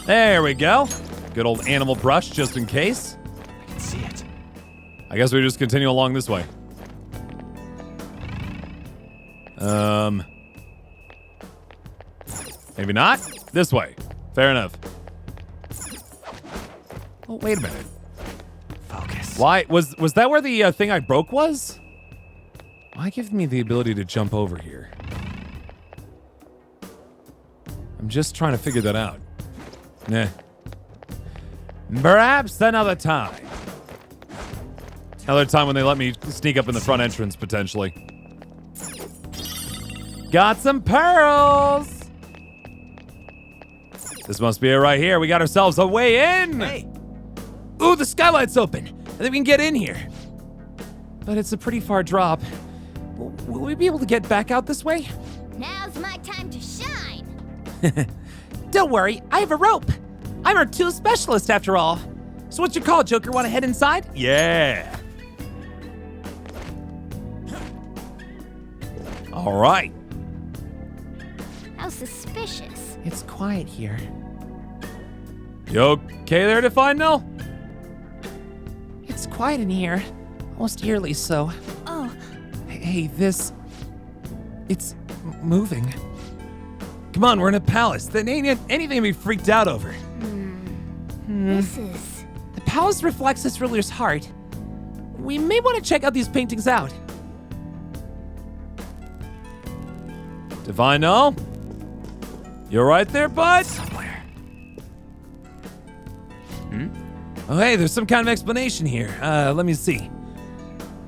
There we go. Good old animal brush, just in case.
I can see it.
I guess we just continue along this way. Maybe not. This way. Fair enough. Oh, wait a minute.
Focus.
Why was that where the thing I broke was? Why give me the ability to jump over here? I'm just trying to figure that out. Nah. Perhaps another time. Another time when they let me sneak up in the front entrance, potentially. Got some pearls! This must be it right here. We got ourselves a way in!
Hey!
Ooh, the skylight's open. I think we can get in here. But it's a pretty far drop. Will we be able to get back out this way?
Now's my time to shine.
Don't worry, I have a rope. I'm our tool specialist after all. So what's your call, Joker? Want to head inside?
Yeah. All right.
How suspicious.
It's quiet here.
You okay there, Define Null?
It's quiet in here. Almost eerily so.
Oh,
Hey, this... It's moving.
Come on, we're in a palace. There ain't anything to be freaked out over.
This is...
The palace reflects its ruler's heart. We may want to check out these paintings out.
Divine Null? You right there, bud? Somewhere. Oh, hey, there's some kind of explanation here. Let me see.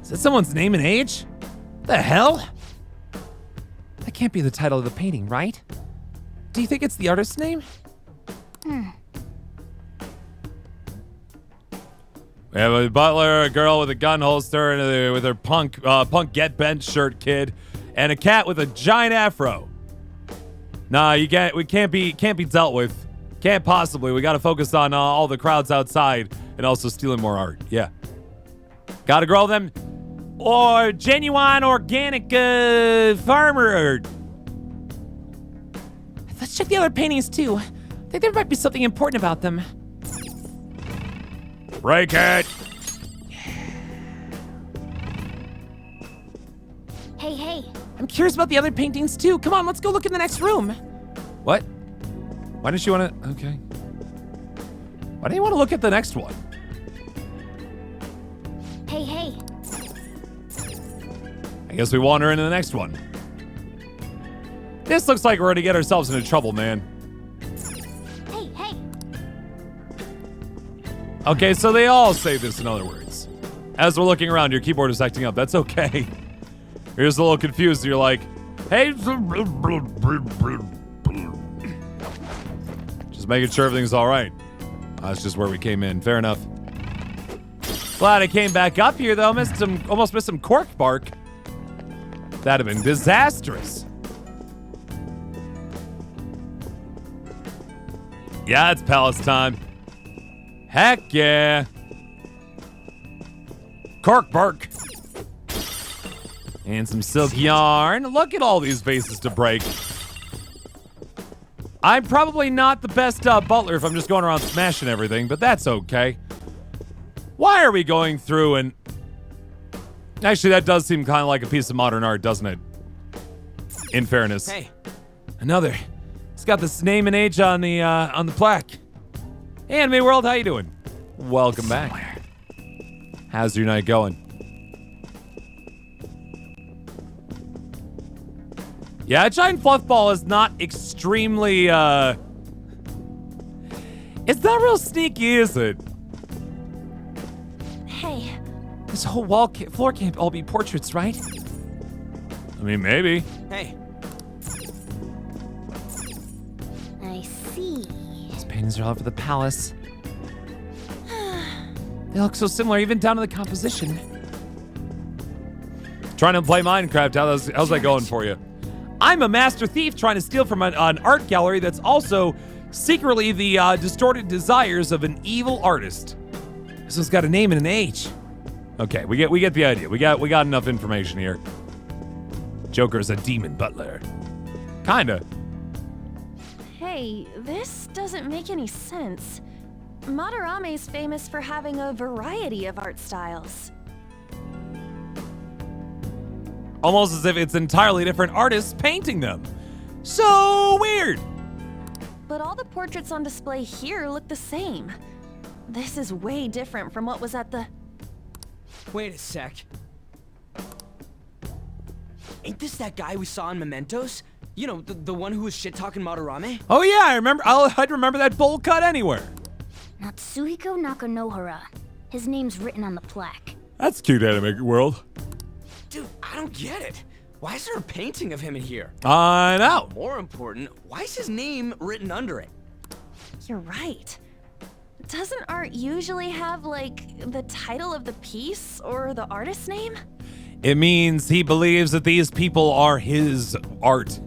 Is that someone's name and age? The hell?
That can't be the title of the painting, right? Do you think it's the artist's name?
We have a butler, a girl with a gun holster, and with her punk get bent shirt kid, and a cat with a giant afro. Nah, you can't. We can't be dealt with. Can't possibly. We got to focus on all the crowds outside and also stealing more art. Yeah. Got to grow them, or genuine organic farmer art.
Let's check the other paintings too. I think there might be something important about them.
Break it.
Hey, hey.
I'm curious about the other paintings too. Come on, let's go look in the next room.
What? Why didn't you want to? Okay. Why do you want to look at the next one?
Hey, hey.
I guess we wander into the next one. This looks like we're going to get ourselves into trouble, man.
Hey, hey.
Okay, so they all say this in other words. As we're looking around, your keyboard is acting up. That's okay. You're just a little confused. You're like, hey. Just making sure everything's all right. That's just where we came in. Fair enough. Glad I came back up here, though. Almost missed some cork bark. That'd have been disastrous. Yeah, it's palace time. Heck yeah. Cork bark. And some silk yarn. Look at all these vases to break. I'm probably not the best butler if I'm just going around smashing everything, but that's okay. Why are we going through and... Actually, that does seem kind of like a piece of modern art, doesn't it? In fairness.
Hey.
Another. It's got this name and age on the plaque. Hey, Anime World, how you doing? Welcome back. How's your night going? Yeah, a giant fluff ball is not extremely, it's not real sneaky, is it?
hey.
This whole floor can't all be portraits, right?
I mean, maybe.
Hey.
I see.
These paintings are all over the palace. They look so similar, even down to the composition.
Trying to play Minecraft, how's that going for you? I'm a master thief trying to steal from an art gallery that's also secretly the distorted desires of an evil artist.
This one's got a name and an age.
Okay, we get the idea. We got enough information here. Joker's a demon butler. Kinda.
Hey, this doesn't make any sense. Madarame's famous for having a variety of art styles.
Almost as if it's entirely different artists painting them. So weird.
But all the portraits on display here look the same. This is way different from what was at the...
Wait a sec. Ain't this that guy we saw in Mementos? You know, the one who was shit-talking Madarame?
Oh yeah, I remember. I'd remember that bowl cut anywhere.
Natsuhiko Nakanohara. His name's written on the plaque.
That's cute, Anime World.
Dude, I don't get it. Why is there a painting of him in here?
I know.
More important, why is his name written under it?
You're right. Doesn't art usually have, like, the title of the piece or the artist's name?
It means he believes that these people are his art.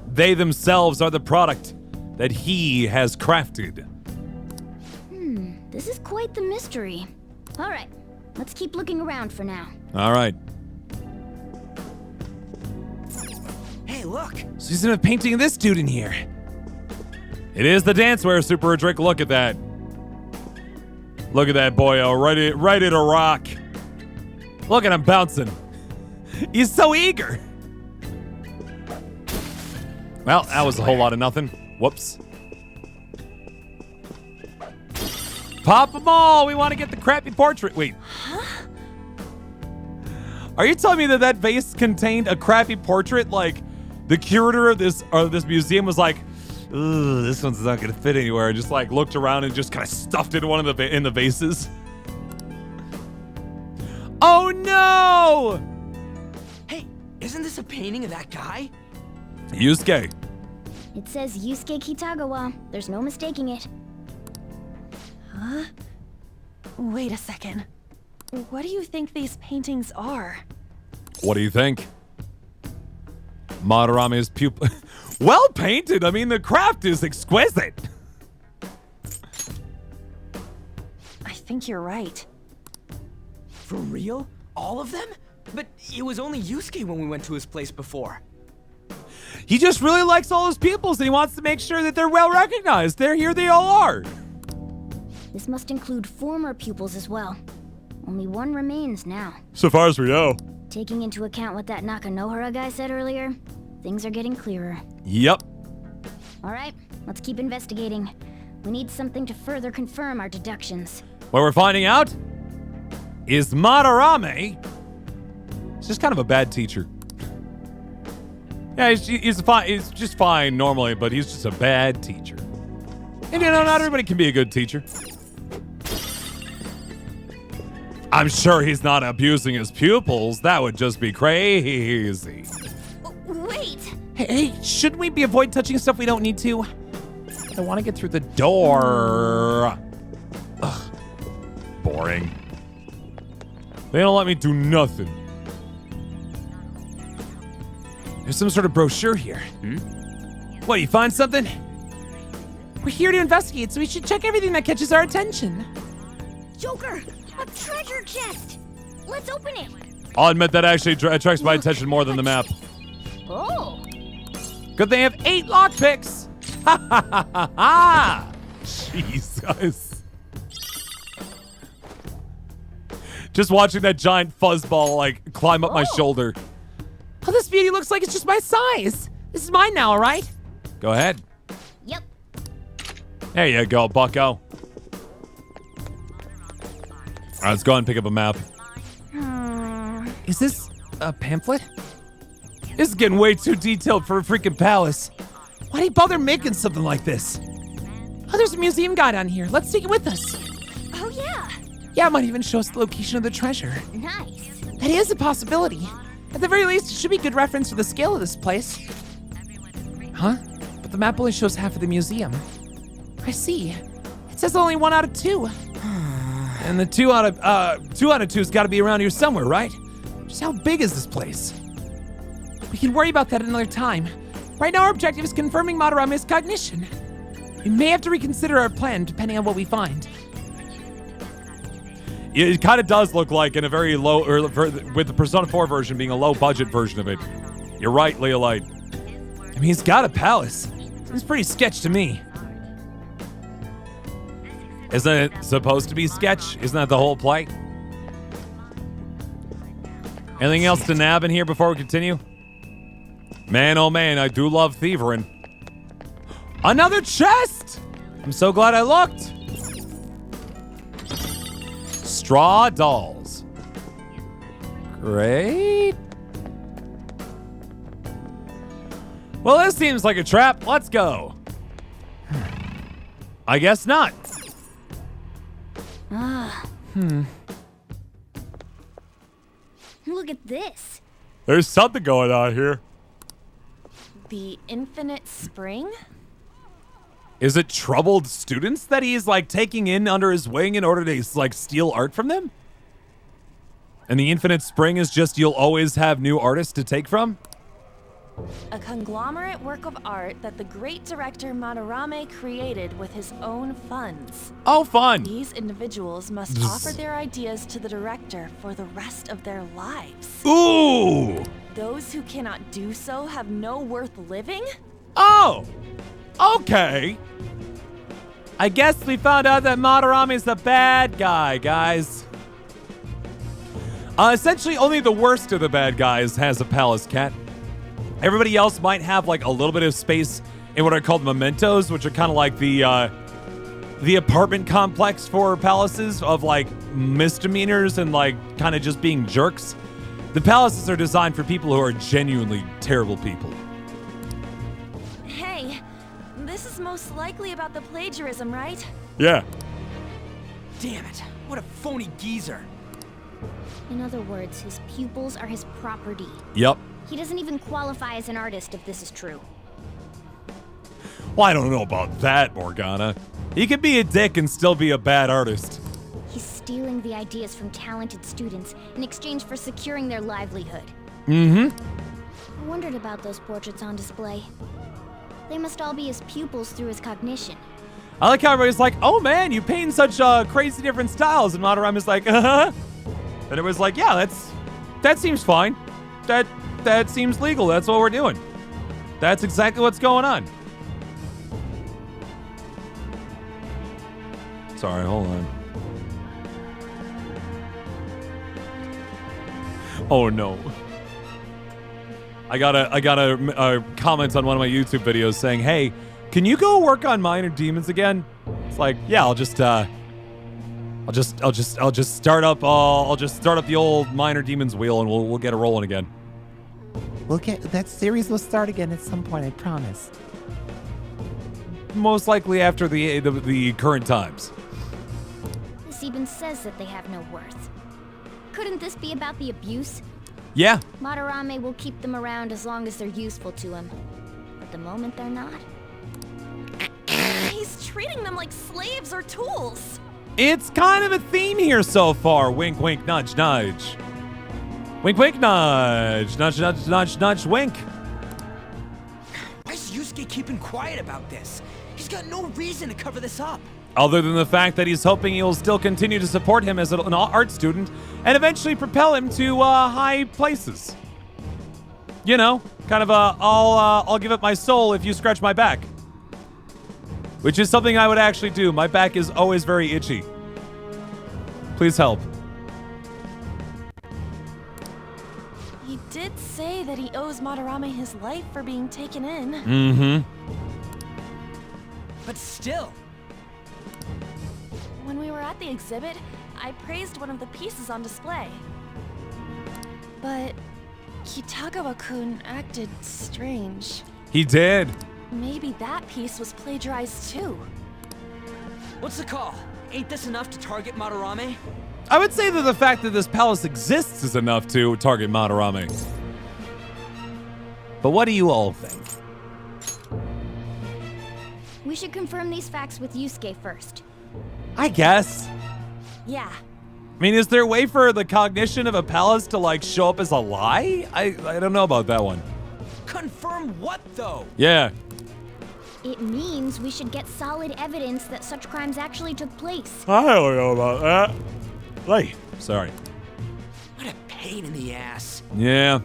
They themselves are the product that he has crafted.
This is quite the mystery. All right, let's keep looking around for now.
All right.
Hey, look.
So he's in a painting of this dude in here.
It is the dancewear, Super Drick. Look at that. Look at that boyo, ready to rock. Look at him bouncing. He's so eager. Well, that was a whole lot of nothing. Whoops. Pop them all. We want to get the crappy portrait. Wait.
Huh?
Are you telling me that that vase contained a crappy portrait? Like, the curator of this museum was like, "Ugh, this one's not gonna fit anywhere." And just like looked around and just kind of stuffed it in one of the vases. Oh no!
Hey, isn't this a painting of that guy?
Yusuke.
It says Yusuke Kitagawa. There's no mistaking it.
Huh? Wait a second. What do you think these paintings are?
What do you think? Madarame's pupil. Well painted. I mean, the craft is exquisite.
I think you're right.
For real? All of them? But it was only Yusuke when we went to his place before.
He just really likes all his pupils and he wants to make sure that they're well recognized. Here they all are.
This must include former pupils as well. Only one remains now.
So far as we know.
Taking into account what that Nakanohara guy said earlier, things are getting clearer.
Yep.
All right, let's keep investigating. We need something to further confirm our deductions.
What we're finding out is Madarame is just kind of a bad teacher. Yeah, he's fine. He's just fine normally, but he's just a bad teacher. And you know, not everybody can be a good teacher. I'm sure he's not abusing his pupils. That would just be crazy.
Wait!
Hey, shouldn't we be avoid touching stuff we don't need to? I want to get through the door.
Ugh. Boring. They don't let me do nothing.
There's some sort of brochure here.
What, you find something?
We're here to investigate, so we should check everything that catches our attention.
Joker! A treasure chest! Let's open it!
I'll admit that actually attracts my attention more than the map.
Oh!
Good they have 8 lockpicks! Ha ha ha ha ha! Jesus. Just watching that giant fuzzball like climb up my shoulder.
Oh, this beauty looks like it's just my size. This is mine now, all right?
Go ahead.
Yep.
There you go, bucko. All right, let's go ahead and pick up a map.
Is this a pamphlet?
This is getting way too detailed for a freaking palace.
Why'd he bother making something like this? Oh, there's a museum guide on here. Let's take it with us.
Oh, yeah.
Yeah, it might even show us the location of the treasure.
Nice.
That is a possibility. At the very least, it should be good reference for the scale of this place. Huh? But the map only shows half of the museum. I see. It says only 1 out of 2.
And the 2 out of 2's got to be around here somewhere, right?
Just how big is this place? We can worry about that another time. Right now, our objective is confirming Madarame's cognition. We may have to reconsider our plan depending on what we find.
It kind of does look like in a very low, or with the Persona 4 version being a low-budget version of it. You're right, Leolite. I mean, he's got a palace. Seems pretty sketch to me. Isn't it supposed to be sketch? Isn't that the whole play? Anything else to nab in here before we continue? Man, oh man, I do love thievering. Another chest! I'm so glad I looked. Straw dolls. Great. Well, this seems like a trap. Let's go. I guess not.
Look at this.
There's something going on here.
The Infinite Spring?
Is it troubled students that he's like taking in under his wing in order to like steal art from them? And the Infinite Spring is just you'll always have new artists to take from?
A conglomerate work of art that the great director Madarame created with his own funds.
Oh, fun.
These individuals must offer their ideas to the director for the rest of their lives.
Ooh.
Those who cannot do so have no worth living?
Oh, okay. I guess we found out that Madarame's the bad guy, guys. Essentially, only the worst of the bad guys has a palace cat. Everybody else might have like a little bit of space in what are called mementos, which are kind of like the apartment complex for palaces of like misdemeanors and like kind of just being jerks. The palaces are designed for people who are genuinely terrible people.
Hey, this is most likely about the plagiarism, right?
Yeah.
Damn it, what a phony geezer.
In other words, his pupils are his property.
Yep.
He doesn't even qualify as an artist if this is true.
Well, I don't know about that, Morgana. He could be a dick and still be a bad artist.
He's stealing the ideas from talented students in exchange for securing their livelihood.
Mm-hmm.
I wondered about those portraits on display. They must all be his pupils through his cognition.
I like how everybody's like, oh man, you paint in such crazy different styles. And Madarame's like, uh-huh. And it was like, yeah, that seems fine. That seems legal. That's what we're doing. That's exactly what's going on. Sorry, hold on. Oh no. I got a comment on one of my YouTube videos saying, "Hey, can you go work on Minor Demons again?" It's like, yeah, I'll just start up the old Minor Demons wheel and we'll get it rolling again.
That series will start again at some point, I promise.
Most likely after the current times.
This even says that they have no worth. Couldn't this be about the abuse?
Yeah.
Madarame will keep them around as long as they're useful to him. But the moment they're not...
He's treating them like slaves or tools.
It's kind of a theme here so far. Wink, wink, nudge, nudge. Wink, wink, nudge. Nudge, nudge, nudge, nudge, wink.
Why is Yusuke keeping quiet about this? He's got no reason to cover this up.
Other than the fact that he's hoping he'll still continue to support him as an art student and eventually propel him to high places. You know, kind of I'll give up my soul if you scratch my back. Which is something I would actually do. My back is always very itchy. Please help.
He did say that he owes Madarame his life for being taken in.
Mm-hmm.
But still.
When we were at the exhibit, I praised one of the pieces on display. But Kitagawa-kun acted strange.
He did.
Maybe that piece was plagiarized too.
What's the call? Ain't this enough to target Madarame?
I would say that the fact that this palace exists is enough to target Madarame. But what do you all think?
We should confirm these facts with Yusuke first.
I guess.
Yeah.
I mean, is there a way for the cognition of a palace to, like, show up as a lie? I don't know about that one.
Confirm what, though?
Yeah.
It means we should get solid evidence that such crimes actually took place.
I don't know about that. Like, sorry.
What a pain in the ass.
Yeah.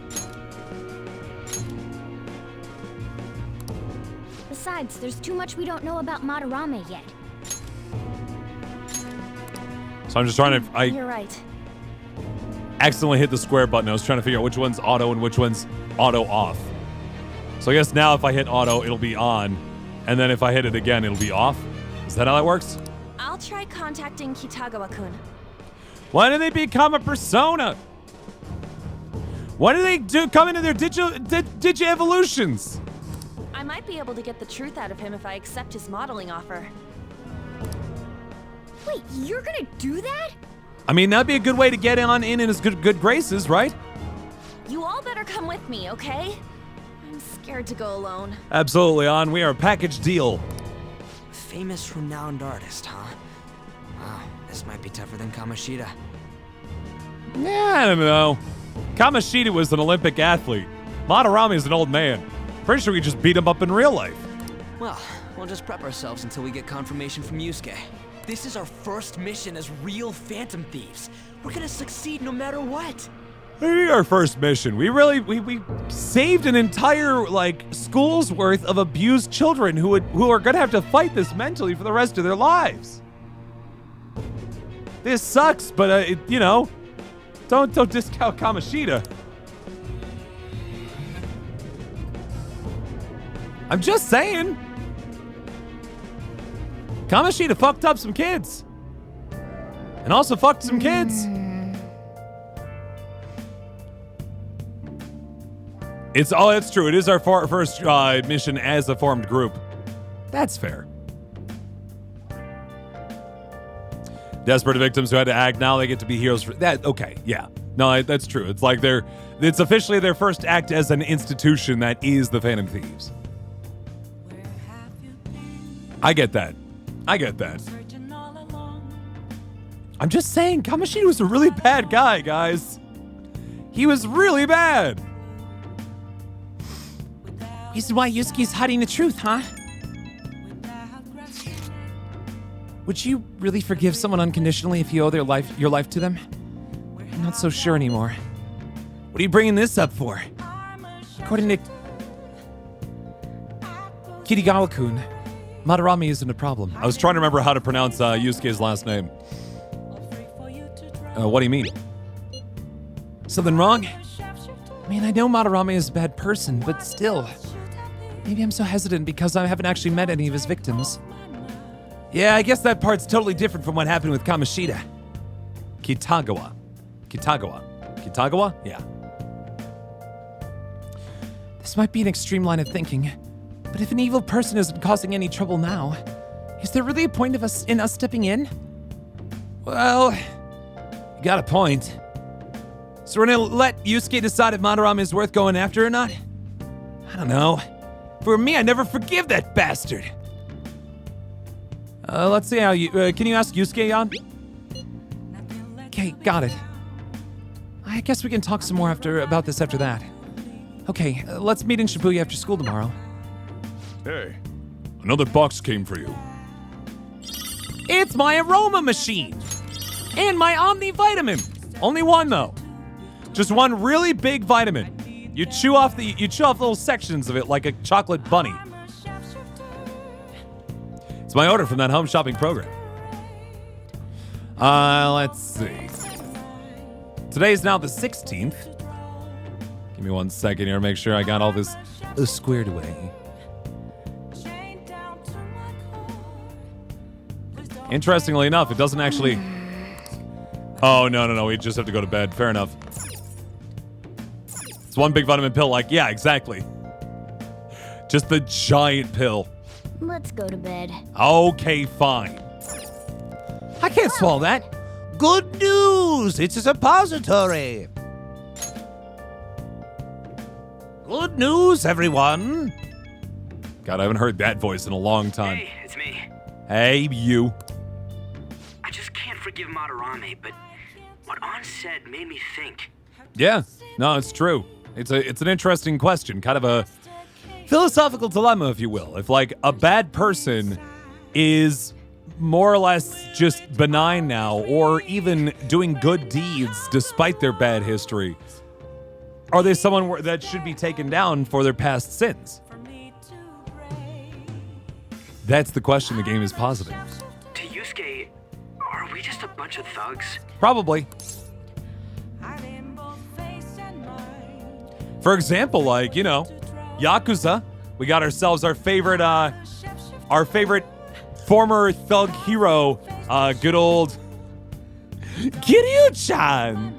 Besides, there's too much we don't know about Madarame yet.
So I'm just trying to...
You're right.
accidentally hit the square button. I was trying to figure out which one's auto and which one's auto off. So I guess now if I hit auto, it'll be on. And then if I hit it again, it'll be off. Is that how that works?
I'll try contacting Kitagawa-kun.
When do they become a persona? When do they come into their digi-evolutions?
I might be able to get the truth out of him if I accept his modeling offer.
Wait, you're gonna do that?
I mean, that'd be a good way to get in his good graces, right?
You all better come with me, okay? I'm scared to go alone.
Absolutely, On. We are a package deal.
Famous, renowned artist, huh? Wow, this might be tougher than Kamoshida.
Yeah, I don't know. Kamoshida was an Olympic athlete. Madarame is an old man. Pretty sure we just beat him up in real life.
Well, we'll just prep ourselves until we get confirmation from Yusuke. This is our first mission as real Phantom Thieves. We're gonna succeed no matter what.
Maybe our first mission. We saved an entire like school's worth of abused children who are gonna have to fight this mentally for the rest of their lives. This sucks, but don't discount Kamoshida. I'm just saying. Kamoshida fucked up some kids. And also fucked some kids. It's true. It is our first mission as a formed group. That's fair. Desperate victims who had to act, now they get to be heroes for that. Okay, yeah. No, that's true. It's like it's officially their first act as an institution that is the Phantom Thieves. I get that. I'm just saying, Kamoshida was a really bad guy, guys. He was really bad.
This is why Yusuke's hiding the truth, huh? Would you really forgive someone unconditionally if you owe your life to them? I'm not so sure anymore.
What are you bringing this up for?
According to Kirigawa-kun, Madarame isn't a problem.
I was trying to remember how to pronounce Yusuke's last name. What do you mean?
Something wrong? I mean, I know Madarame is a bad person, but still. Maybe I'm so hesitant because I haven't actually met any of his victims.
Yeah, I guess that part's totally different from what happened with Kamoshida. Kitagawa? Yeah.
This might be an extreme line of thinking, but if an evil person isn't causing any trouble now, is there really a point of us stepping in?
Well, you got a point. So we're gonna let Yusuke decide if Madarame is worth going after or not? I don't know. For me, I never forgive that bastard. Let's see how you... can you ask Yusuke, Jan?
Okay, got it. I guess we can talk some more about this after that. Okay, let's meet in Shibuya after school tomorrow.
Hey, another box came for you.
It's my aroma machine! And my Omni vitamin! Only one, though. Just one really big vitamin. You chew off little sections of it like a chocolate bunny. It's my order from that home shopping program. Let's see. Today's now the 16th. Give me 1 second here to make sure I got all this squared away. Interestingly enough, it doesn't actually... Oh, no. We just have to go to bed. Fair enough. It's one big vitamin pill. Like, yeah, exactly. Just the giant pill.
Let's go to bed.
Okay, fine. I can't swallow that.
Good news! It's a suppository. Good news, everyone.
God, I haven't heard that voice in a long time.
Hey, it's me.
Hey, you.
I just can't forgive Madarame, but what An said made me think.
Yeah, no, it's true. It's an interesting question, kind of a philosophical dilemma, if you will. If like a bad person is more or less just benign now, or even doing good deeds despite their bad history, are they someone that should be taken down for their past sins? That's the question the game is positing.
To Yusuke, are we just a bunch of thugs?
Probably. For example, like, Yakuza. We got ourselves our favorite former thug hero, good old Kiryu-chan,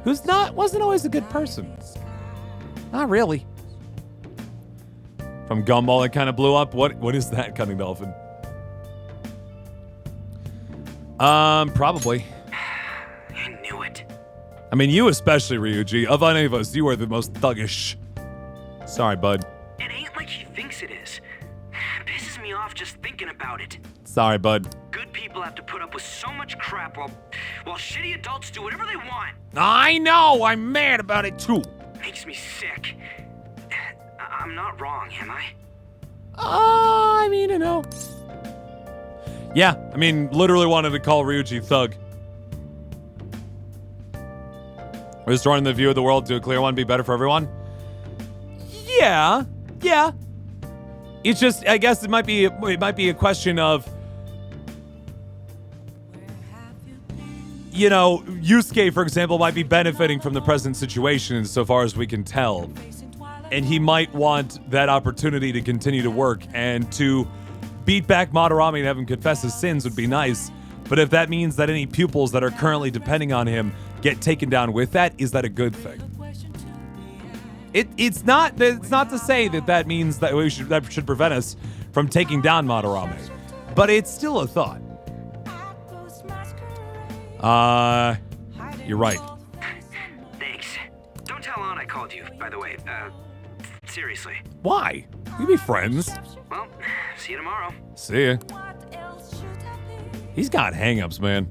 wasn't always a good person. Not really. From Gumball that kind of blew up. What is that, Cunning Dolphin? Probably.
I knew it.
I mean, you especially, Ryuji. Of any of us, you are the most thuggish. Sorry, bud.
It ain't like he thinks it is. It pisses me off just thinking about it.
Sorry, bud.
Good people have to put up with so much crap while shitty adults do whatever they want.
I know, I'm mad about it too.
Makes me sick. I'm not wrong, am I?
I mean, Yeah, I mean, literally wanted to call Ryuji thug. Restoring the view of the world to a clear one be better for everyone? Yeah. It's just, I guess it might be a question of, you know, Yusuke, for example, might be benefiting from the present situation insofar as we can tell. And he might want that opportunity to continue to work, and to beat back Madarame and have him confess his sins would be nice. But if that means that any pupils that are currently depending on him get taken down with that, is that a good thing? It's not to say that means that that should prevent us from taking down Madarame, but it's still a thought. You're right.
Thanks. Don't tell Ann I called you, by the way. Seriously.
Why? We be friends.
Well, see you tomorrow.
See ya. He's got hang-ups, man.